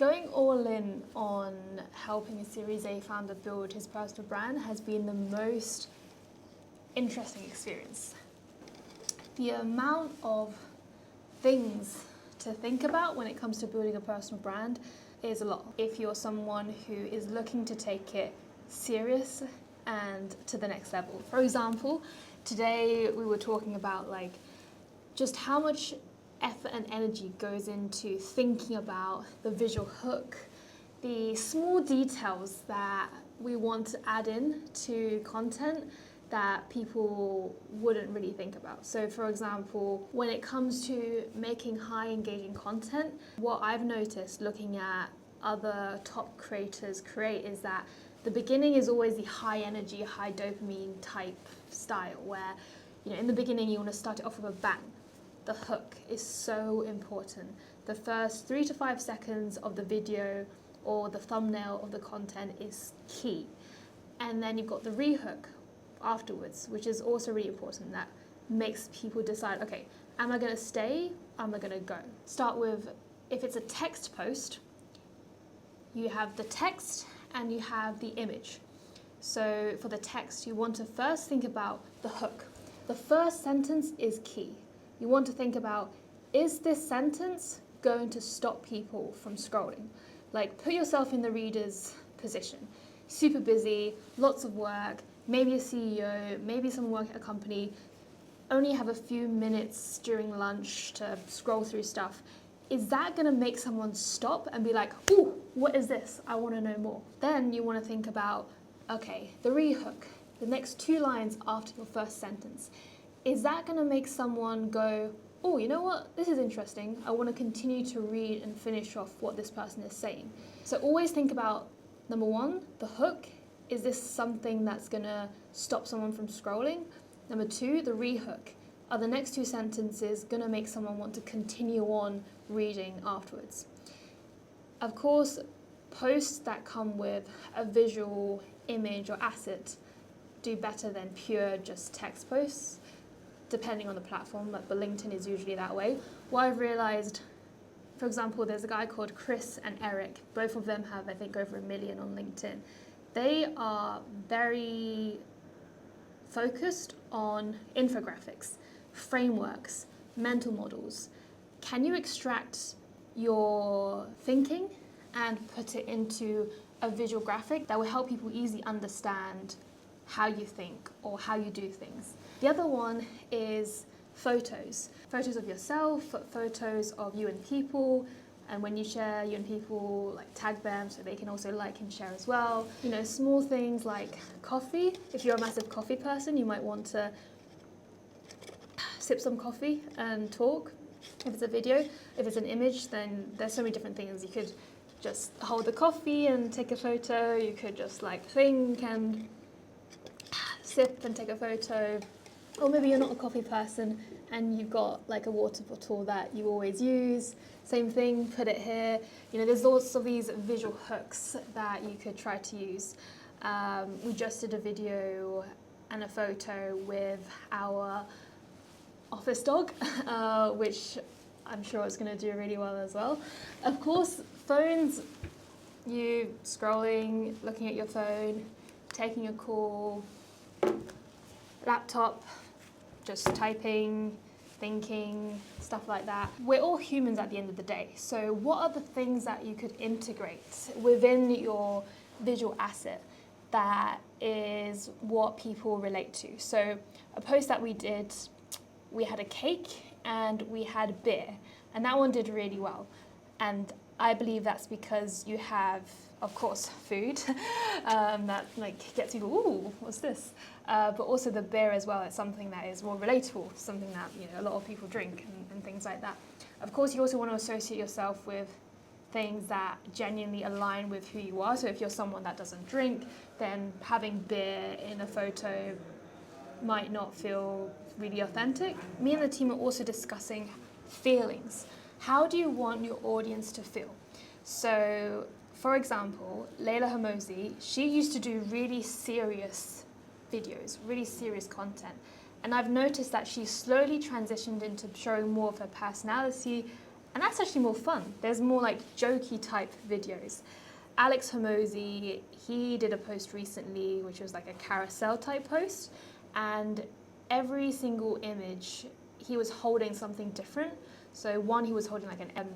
Going all in on helping a Series A founder build his personal brand has been the most interesting experience. The amount of things to think about when it comes to building a personal brand is a lot. If you're someone who is looking to take it serious and to the next level. For example, today we were talking about just how much effort and energy goes into thinking about the visual hook, the small details that we want to add in to content that people wouldn't really think about. So for example, when it comes to making high engaging content, what I've noticed looking at other top creators create is that the beginning is always the high energy, high dopamine type style where, in the beginning you want to start it off with a bang. The hook is so important. The first 3 to 5 seconds of the video or the thumbnail of the content is key. And then you've got the rehook afterwards, which is also really important. That makes people decide, okay, am I going to stay? Am I going to go? Start with, if it's a text post, you have the text and you have the image. So for the text, you want to first think about the hook. The first sentence is key. You want to think about, is this sentence going to stop people from scrolling? Put yourself in the reader's position. Super busy, lots of work, maybe a CEO, maybe someone working at a company, only have a few minutes during lunch to scroll through stuff. Is that going to make someone stop and be like, ooh, what is this? I want to know more. Then you want to think about, okay, the rehook, the next 2 lines after your first sentence. Is that going to make someone go, oh, you know what? This is interesting. I want to continue to read and finish off what this person is saying. So always think about, number 1, the hook. Is this something that's going to stop someone from scrolling? Number 2, the rehook. Are the next 2 sentences going to make someone want to continue on reading afterwards? Of course, posts that come with a visual image or asset do better than pure just text posts, depending on the platform, but LinkedIn is usually that way. What I've realized, for example, there's a guy called Chris and Eric. Both of them have, I think, over 1 million on LinkedIn. They are very focused on infographics, frameworks, mental models. Can you extract your thinking and put it into a visual graphic that will help people easily understand how you think or how you do things? The other one is photos. Photos of yourself, photos of you and people, and when you share you and people, tag them so they can also like and share as well. Small things like coffee. If you're a massive coffee person, you might want to sip some coffee and talk. If it's a video, if it's an image, then there's so many different things. You could just hold the coffee and take a photo. You could just think and sip and take a photo. Or maybe you're not a coffee person and you've got a water bottle that you always use. Same thing, put it here. There's lots of these visual hooks that you could try to use. We just did a video and a photo with our office dog, which I'm sure it's going to do really well as well. Of course, phones, you scrolling, looking at your phone, taking a call, laptop, just typing, thinking, stuff like that. We're all humans at the end of the day. So what are the things that you could integrate within your visual asset that is what people relate to? So a post that we did, we had a cake and we had beer, and that one did really well. And I believe that's because you have, of course, food that gets people, ooh, what's this? But also the beer as well. It's something that is more relatable, something that a lot of people drink and things like that. Of course, you also want to associate yourself with things that genuinely align with who you are. So if you're someone that doesn't drink, then having beer in a photo might not feel really authentic. Me and the team are also discussing feelings. How do you want your audience to feel? So, for example, Layla Hamosi, she used to do really serious videos, really serious content. And I've noticed that she slowly transitioned into showing more of her personality And that's actually more fun. There's more like jokey type videos. Alex Hormozy, he did a post recently, which was like a carousel type post. And every single image, he was holding something different. So one, he was holding like an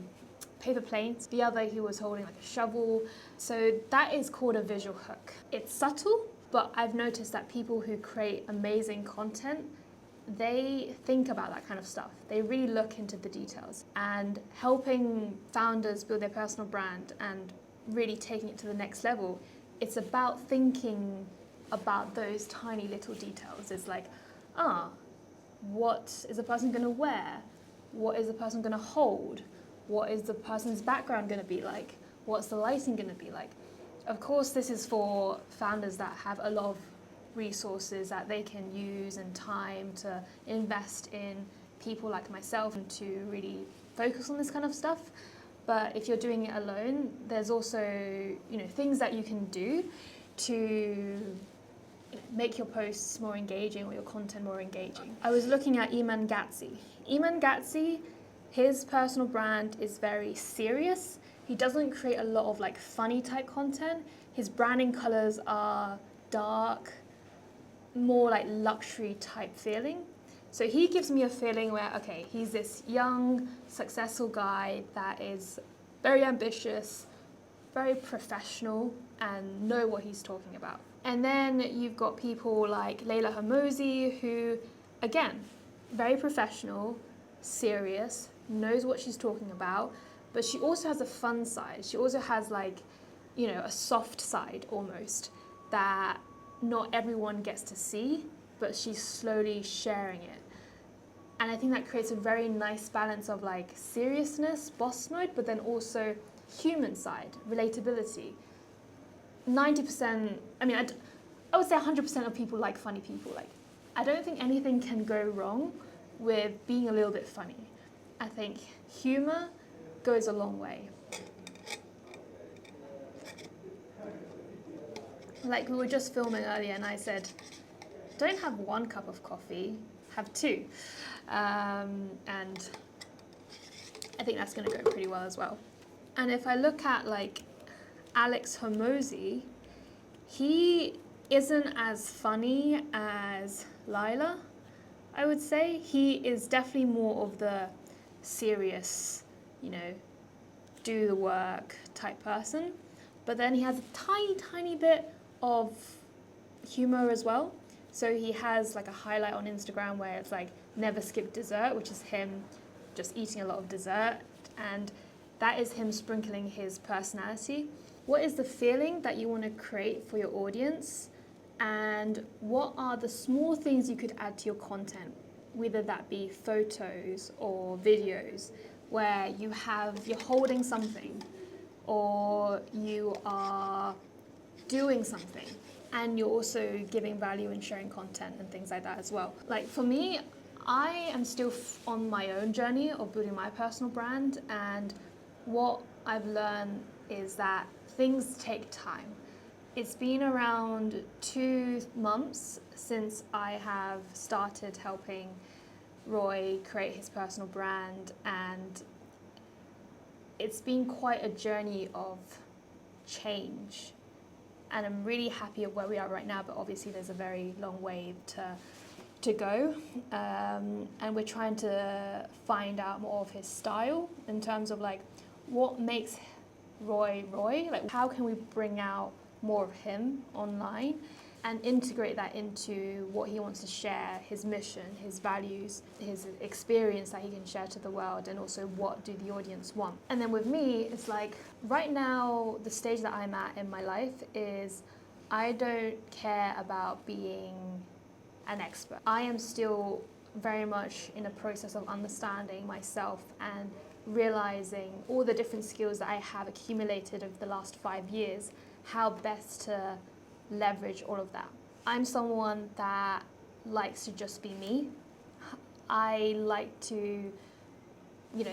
paper plane. The other, he was holding like a shovel. So that is called a visual hook. It's subtle, but I've noticed that people who create amazing content, they think about that kind of stuff. They really look into the details. And helping founders build their personal brand and really taking it to the next level, it's about thinking about those tiny little details. It's like, what is the person going to wear? What is the person going to hold? What is the person's background going to be like? What's the lighting going to be like? Of course, this is for founders that have a lot of resources that they can use and time to invest in people like myself and to really focus on this kind of stuff. But if you're doing it alone, there's also, things that you can do to make your posts more engaging or your content more engaging. I was looking at Iman Gatzi. Iman Gatzi, his personal brand is very serious. He doesn't create a lot of like funny type content. His branding colors are dark, more like luxury type feeling. So he gives me a feeling where, okay, he's this young, successful guy that is very ambitious, very professional, and know what he's talking about. And then you've got people like Layla Hormozy, who, again, very professional, serious, knows what she's talking about, but she also has a fun side. She also has like, a soft side almost that not everyone gets to see, but she's slowly sharing it. And I think that creates a very nice balance of like seriousness, boss mode, but then also human side, relatability. 90%, I would say 100% of people like funny people. Like, I don't think anything can go wrong with being a little bit funny. I think humor goes a long way. Like we were just filming earlier and I said, don't have one cup of coffee, have two. And I think that's going to go pretty well as well. And if I look at like Alex Hormozy, he isn't as funny as Lila, I would say. He is definitely more of the serious, do the work type person. But then he has a tiny, tiny bit of humor as well. So he has like a highlight on Instagram where it's like never skip dessert, which is him just eating a lot of dessert. And that is him sprinkling his personality. What is the feeling that you want to create for your audience? And what are the small things you could add to your content, whether that be photos or videos, where you're holding something or you are doing something and you're also giving value and sharing content and things like that as well. Like for me, I am still on my own journey of building my personal brand, and what I've learned is that things take time. It's been around 2 months since I have started helping Roy create his personal brand, and it's been quite a journey of change. And I'm really happy at where we are right now, but obviously there's a very long way to go. And we're trying to find out more of his style in terms of like what makes Roy, like how can we bring out more of him online and integrate that into what he wants to share, his mission, his values, his experience that he can share to the world, and also what do the audience want. And then with me, it's like right now, the stage that I'm at in my life is I don't care about being an expert. I am still very much in a process of understanding myself and realizing all the different skills that I have accumulated over the last 5 years, how best to leverage all of that. I'm someone that likes to just be me. I like to,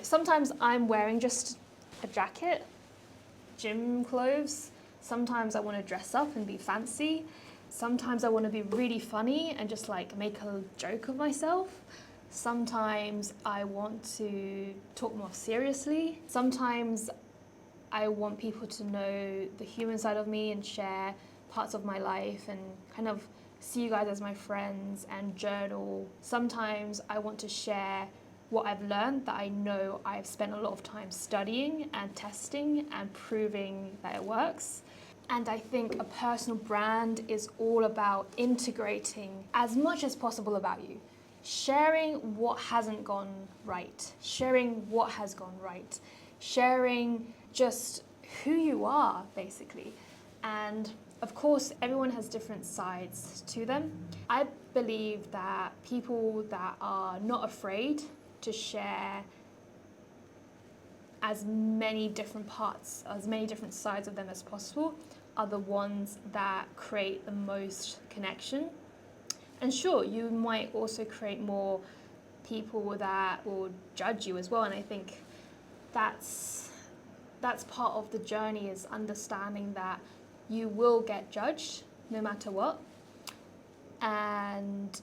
sometimes I'm wearing just a jacket, gym clothes. Sometimes I want to dress up and be fancy. Sometimes I want to be really funny and just like make a joke of myself. Sometimes I want to talk more seriously. Sometimes I want people to know the human side of me and share parts of my life and kind of see you guys as my friends and journal. Sometimes I want to share what I've learned that I know I've spent a lot of time studying and testing and proving that it works. And I think a personal brand is all about integrating as much as possible about you. Sharing what hasn't gone right, sharing what has gone right, sharing just who you are, basically. And of course, everyone has different sides to them. I believe that people that are not afraid to share as many different parts, as many different sides of them as possible, are the ones that create the most connection. And sure, you might also create more people that will judge you as well. And I think that's part of the journey, is understanding that you will get judged no matter what. And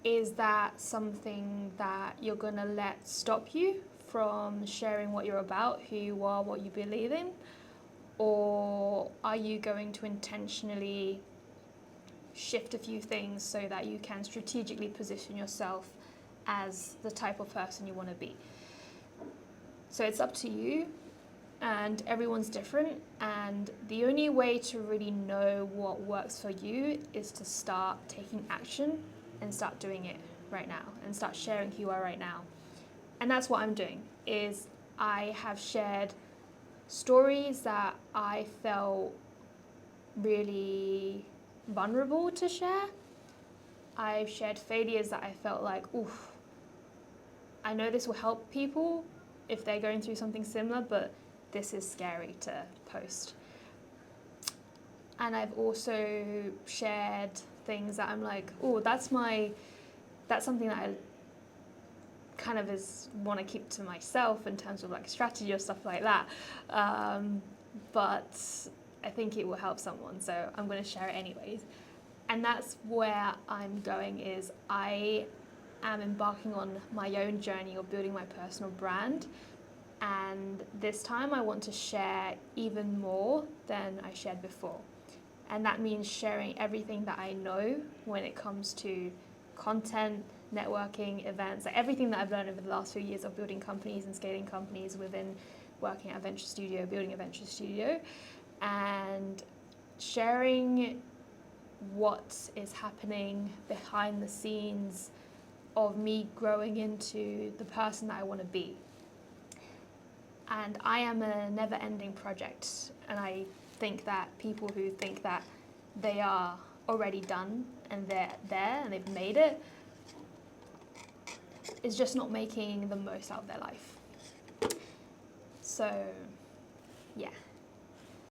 is that something that you're gonna let stop you from sharing what you're about, who you are, what you believe in? Or are you going to intentionally shift a few things so that you can strategically position yourself as the type of person you want to be? So it's up to you, and everyone's different, and the only way to really know what works for you is to start taking action and start doing it right now and start sharing who you are right now. And that's what I'm doing, is I have shared stories that I felt really vulnerable to share. I've shared failures that I felt like, oof, I know this will help people if they're going through something similar, but this is scary to post. And I've also shared things that I'm like, oh, that's something that I kind of want to keep to myself in terms of like strategy or stuff like that. But I think it will help someone, so I'm going to share it anyways. And that's where I'm going, is I am embarking on my own journey of building my personal brand. And this time I want to share even more than I shared before. And that means sharing everything that I know when it comes to content, networking, events, like everything that I've learned over the last few years of building companies and scaling companies within working at a venture studio, building a venture studio, and sharing what is happening behind the scenes of me growing into the person that I want to be. And I am a never-ending project, and I think that people who think that they are already done and they're there and they've made it is just not making the most out of their life. So, yeah.